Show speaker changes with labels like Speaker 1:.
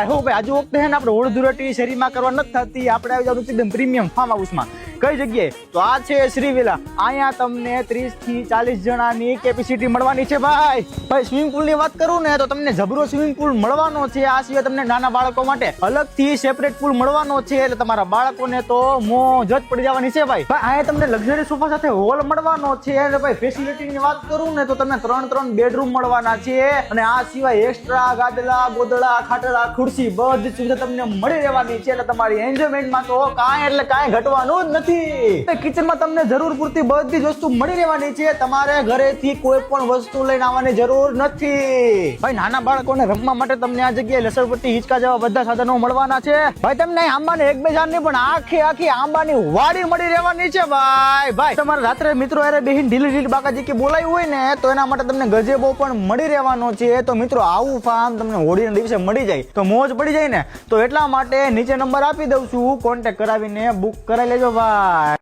Speaker 1: ભાઈ હું ભાઈ આજુ વખતે હે ને આપણે ઓળધુરટી શેરીમાં કરવા નથી થતી, આપણે આવી જવાનું એકદમ પ્રીમિયમ ફાર્મ હાઉસમાં. કઈ જગ્યાએ? તો આ છે શ્રીવિલા. અહીંયા તમને 30 થી 40 જણાની કેપેસિટી મળવાની છે ભાઈ. ભાઈ સ્વિમિંગ પુલ ની વાત કરું ને તો તમને જબરો સ્વિમિંગ પુલ મળવાનો છે. આ સિવાય તમને નાના બાળકો માટે અલગથી સેપરેટ પુલ મળવાનો છે, એટલે તમારા બાળકોને તો મોજ જ પડી જવાની છે ભાઈ. અહીંયા તમને લક્ઝરી સોફા સાથે હોલ મળવાનો છે. અને ભાઈ ફેસિલિટી ની વાત કરું ને તો તમને 3 બેડરૂમ મળવાના છે. અને આ સિવાય એક્સ્ટ્રા ગાદલા, ગોદડા, ખાટલા, ખુરશી બધી સુવિધા તમને મળી રહેવાની છે. એટલે તમારી એન્જોયમેન્ટમાં તો કાંઈ ઘટવાનું જ નથી. કિચનમાં તમને જરૂર પૂરતી બધી જ વસ્તુ મળી રહેવાની છે. તમારે ઘરેથી કોઈ પણ વસ્તુ લઈને આવવાની જરૂર નથી ભાઈ. નાના બાળકોને રમવા માટે તમને આ જગ્યાએ લસણપટ્ટી, હિંચકા જેવા બધા સાધનો મળવાના છે ભાઈ. તમને આંબાને 1-2 ની પણ આખી આંબાની વાડી મળી રહેવાની છે ભાઈ. તમારે રાત્રે મિત્રો યારે બેહીન ઢીલી બાકાજી કે બોલાયું હોય ને તો એના માટે તમને ગજેબો પણ મળી રહેવાનો છે. તો મિત્રો આવું ફાર્મ તમને હોળીના દિવસે મળી જાય તો મોજ પડી જાય ને. તો એટલા માટે નીચે નંબર આપી દઉં છું, કોન્ટેક્ટ કરાવીને બુક કરાવી લેજો ભાઈ.